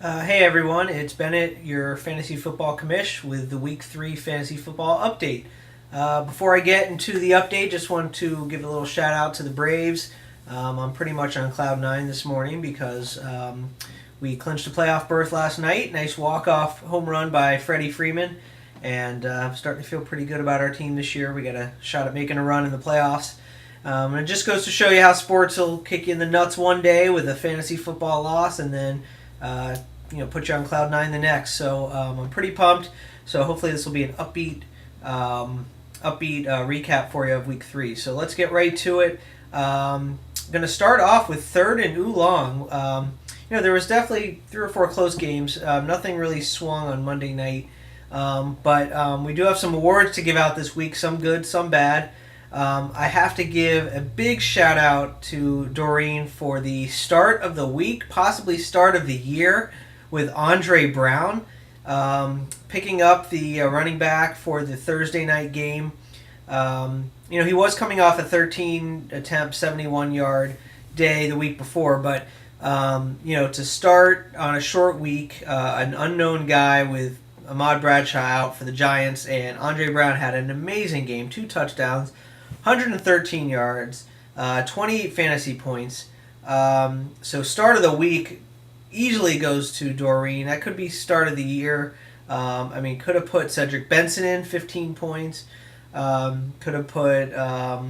Hey everyone, it's Bennett, your fantasy football commish, with the Week 3 fantasy football update. Before I get into the update, just want to give a little shout out to the Braves. I'm pretty much on cloud nine this morning because we clinched a playoff berth last night. Nice walk-off home run by Freddie Freeman, and I'm starting to feel pretty good about our team this year. We got a shot at making a run in the playoffs. And it just goes to show you how sports will kick you in the nuts one day with a fantasy football loss, and then uh, put you on cloud nine the next. So I'm pretty pumped. So hopefully this will be an upbeat recap for you of week 3. So let's get right to it. Going to start off with third and oolong. There was definitely 3 or 4 close games. Nothing really swung on Monday night. But we do have some awards to give out this week. Some good, some bad. I have to give a big shout out to Doreen for the start of the week, possibly start of the year, with Andre Brown picking up the running back for the Thursday night game. He was coming off a 13 attempt, 71-yard day the week before, but to start on a short week, an unknown guy with Ahmad Bradshaw out for the Giants, and Andre Brown had an amazing game, 2 touchdowns, 113 yards, 28 fantasy points. So start of the week easily goes to Doreen. That could be start of the year. Could have put Cedric Benson in, 15 points. Could have put, I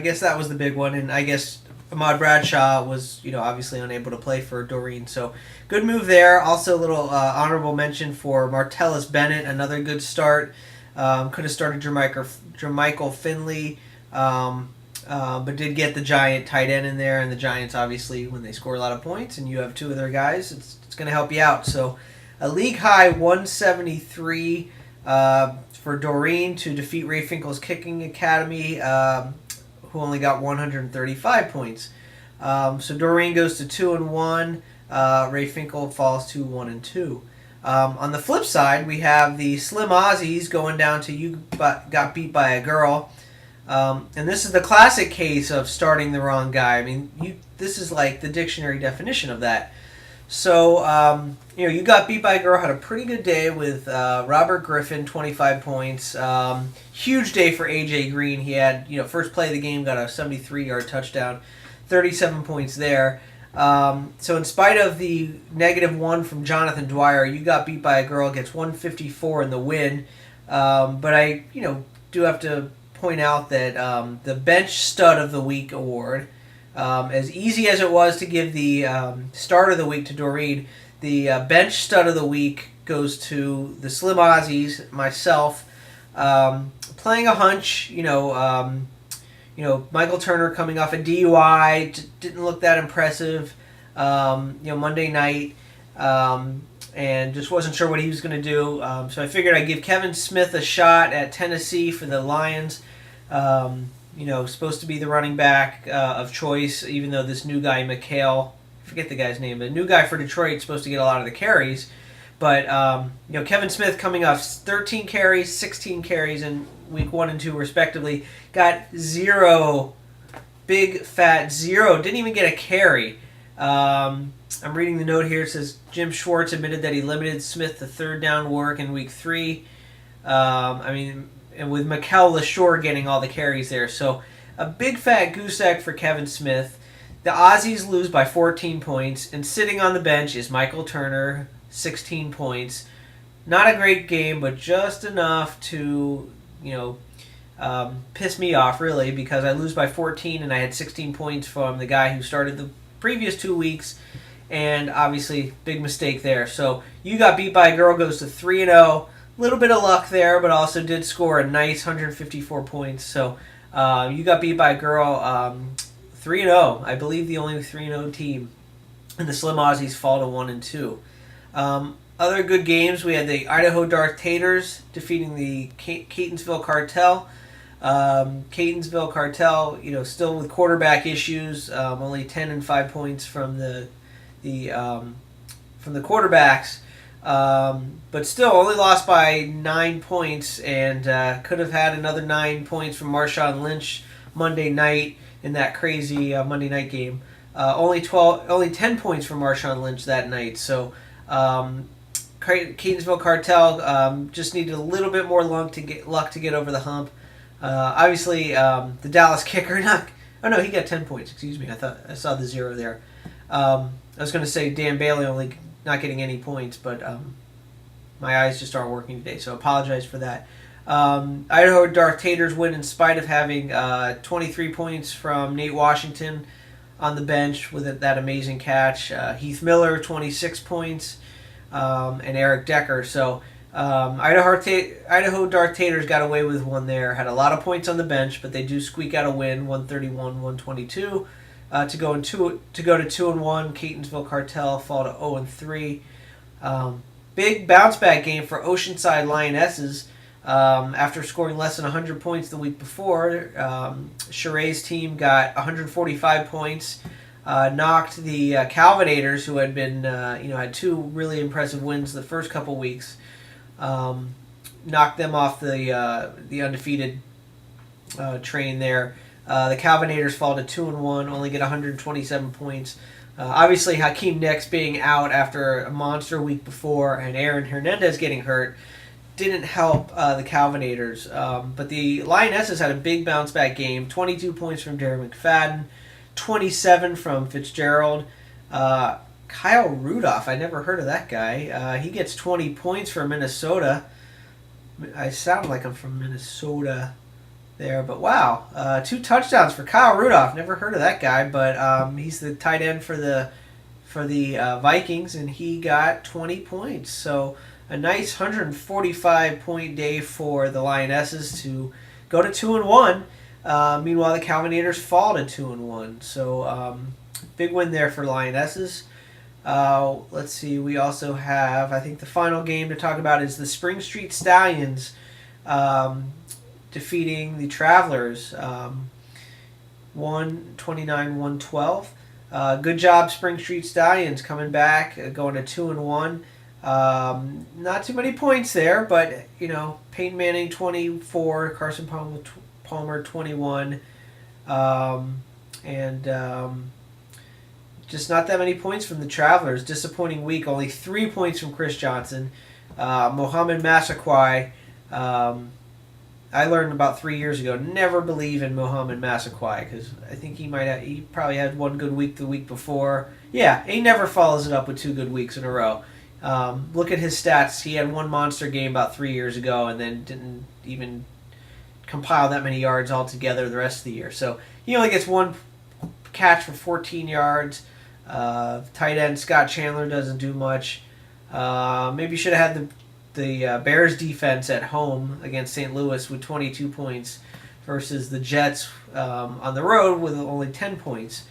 guess that was the big one. And I guess Ahmad Bradshaw was, obviously unable to play for Doreen. So good move there. Also a little honorable mention for Martellus Bennett, another good start. Could have started Jermichael Finley, but did get the Giant tight end in there, and the Giants, obviously, when they score a lot of points and you have 2 of their guys, it's going to help you out. So a league-high 173 for Doreen to defeat Ray Finkel's Kicking Academy, who only got 135 points. So Doreen goes to 2-1. Ray Finkel falls to 1-2. On the flip side, we have the Slim Aussies going down to you got beat by a girl. And this is the classic case of starting the wrong guy. This is like the dictionary definition of that. So, you got beat by a girl, had a pretty good day with Robert Griffin, 25 points. Huge day for A.J. Green. He had, first play of the game, got a 73-yard touchdown, 37 points there. So in spite of the -1 from Jonathan Dwyer, you got beat by a girl, gets 154 in the win. But I, do have to point out that the Bench Stud of the Week award, as easy as it was to give the start of the week to Doreen, the Bench Stud of the Week goes to the Slim Aussies, myself, playing a hunch, Michael Turner coming off a DUI, didn't look that impressive, Monday night, and just wasn't sure what he was going to do. So I figured I'd give Kevin Smith a shot at Tennessee for the Lions. Supposed to be the running back of choice, even though this new guy, McHale, I forget the guy's name, but new guy for Detroit, is supposed to get a lot of the carries. But, Kevin Smith coming off 13 carries, 16 carries in week 1 and 2 respectively, got 0, big fat 0, didn't even get a carry. I'm reading the note here. It says Jim Schwartz admitted that he limited Smith to third down work in week 3. And with Mikel LaShore getting all the carries there. So a big fat goose egg for Kevin Smith. The Aussies lose by 14 points, and sitting on the bench is Michael Turner, 16 points. Not a great game, but just enough to, piss me off, really, because I lose by 14 and I had 16 points from the guy who started the previous 2 weeks, and obviously, big mistake there. So, you got beat by a girl goes to 3-0. Little bit of luck there, but also did score a nice 154 points. So, you got beat by a girl 3-0. I believe the only 3-0 team. And the Slim Aussies fall to 1-2. Other good games, we had the Idaho Dark Taters defeating the Catonsville Cartel. Catonsville Cartel, still with quarterback issues, only 10 and 5 points from the quarterbacks, but still only lost by 9 points, and could have had another 9 points from Marshawn Lynch Monday night in that crazy Monday night game. only 10 points for Marshawn Lynch that night. So Catonsville Cartel just needed a little bit more luck to get over the hump. Obviously, the Dallas kicker he got 10 points. Excuse me, I saw the 0 there. I was going to say Dan Bailey only not getting any points, but my eyes just aren't working today, so I apologize for that. Idaho Darth Taters win in spite of having 23 points from Nate Washington on the bench with that amazing catch. Heath Miller, 26 points, and Eric Decker. So Idaho Darth Taters got away with one there. Had a lot of points on the bench, but they do squeak out a win, 131-122, to go to 2-1. Catonsville Cartel fall to 0-3. Big bounce back game for Oceanside Lionesses. After scoring less than 100 points the week before, Sheree's team got 145 points, knocked the Calvinators, who had been, had 2 really impressive wins the first couple weeks, knocked them off the undefeated train there. The Calvinators fall to 2-1, only get 127 points. Obviously, Hakeem Nix being out after a monster week before, and Aaron Hernandez getting hurt didn't help the Calvinators. But the Lionesses had a big bounce back game. 22 points from Darren McFadden, 27 from Fitzgerald. Kyle Rudolph, I never heard of that guy. He gets 20 points for Minnesota. I sound like I'm from Minnesota there, but wow. 2 touchdowns for Kyle Rudolph. Never heard of that guy, but he's the tight end for the Vikings, and he got 20 points. So a nice 145 point day for the Lionesses to go to 2-1. Meanwhile, the Calvinators fall to 2-1. So big win there for Lionesses. Let's see. We also have, I think the final game to talk about is the Spring Street Stallions defeating the Travelers 129-112. Good job, Spring Street Stallions, coming back, going to 2-1. Not too many points there, but Peyton Manning 24, Carson Palmer 21, and just not that many points from the Travelers. Disappointing week. Only 3 points from Chris Johnson. Mohamed Massaquoi. I learned about 3 years ago, never believe in Mohamed Massaquoi, because I think he probably had one good week the week before. Yeah, he never follows it up with 2 good weeks in a row. Look at his stats. He had one monster game about 3 years ago and then didn't even compile that many yards altogether the rest of the year. So he only gets 1 catch for 14 yards. Tight end Scott Chandler doesn't do much. Maybe should have had the Bears defense at home against St. Louis with 22 points versus the Jets on the road with only 10 points.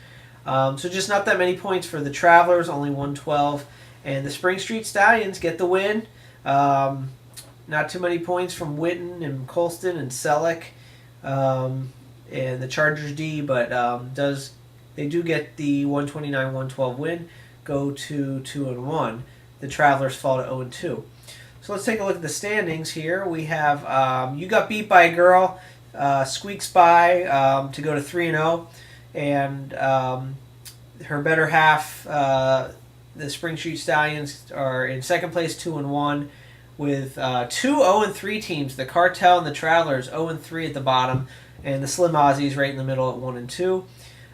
So just not that many points for the Travelers, only 112. And the Spring Street Stallions get the win. Not too many points from Witten and Colston and Selleck and the Chargers D, but they do get the 129-112 win, go to 2-1. The Travelers fall to 0-2. So let's take a look at the standings here. We have You Got Beat by a Girl, squeaks by to go to 3-0, and her better half, the Spring Street Stallions, are in second place, 2-1, with 2 0-3 teams. The Cartel and the Travelers 0-3 at the bottom, and the Slim Aussies right in the middle at 1-2.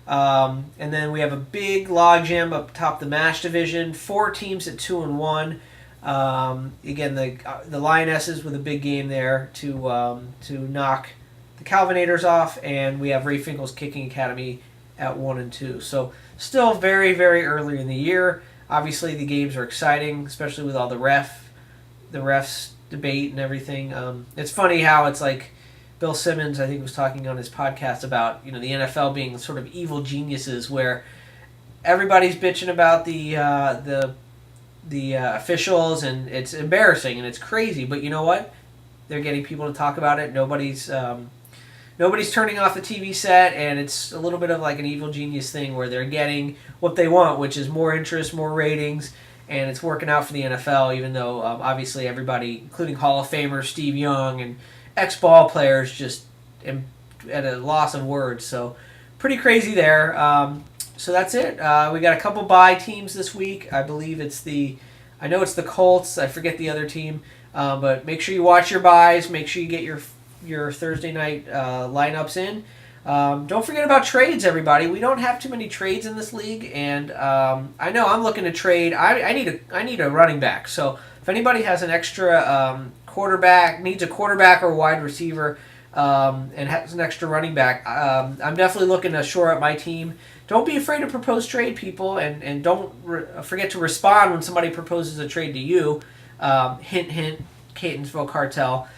And then we have a big logjam up top the MASH division. 4 teams at 2-1. Again, the Lionesses with a big game there to knock the Calvinators off, and we have Ray Finkel's Kicking Academy at 1-2. So still very, very early in the year. Obviously, the games are exciting, especially with all the refs debate and everything. It's funny how it's like Bill Simmons, I think, was talking on his podcast about the NFL being sort of evil geniuses, where everybody's bitching about the officials, and it's embarrassing and it's crazy. But you know what? They're getting people to talk about it. Nobody's turning off the TV set, and it's a little bit of like an evil genius thing where they're getting what they want, which is more interest, more ratings, and it's working out for the NFL, even though obviously everybody, including Hall of Famer Steve Young and ex-ball players, just at a loss of words. So pretty crazy there. So that's it. We got a couple bye teams this week. I believe I know it's the Colts. I forget the other team. But make sure you watch your buys. Make sure you get your Thursday night lineups in. Don't forget about trades, everybody. We don't have too many trades in this league, and I know I'm looking to trade. I need a running back. So if anybody has an extra quarterback, needs a quarterback or a wide receiver, and has an extra running back, I'm definitely looking to shore up my team. Don't be afraid to propose trade, people, and don't forget to respond when somebody proposes a trade to you. Hint, hint, Catonsville Cartel.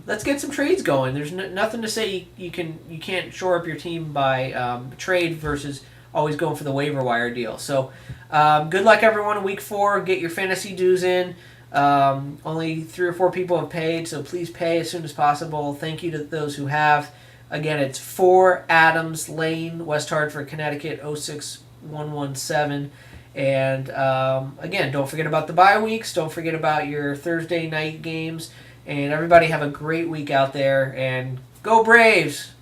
Let's get some trades going. There's nothing to say you can't shore up your team by trade versus always going for the waiver wire deal. So good luck, everyone, in week 4. Get your fantasy dues in. Only 3 or 4 people have paid, so please pay as soon as possible. Thank you to those who have. Again, it's 4 Adams Lane, West Hartford, Connecticut, 06117. And again, don't forget about the bye weeks. Don't forget about your Thursday night games. And everybody have a great week out there. And go Braves!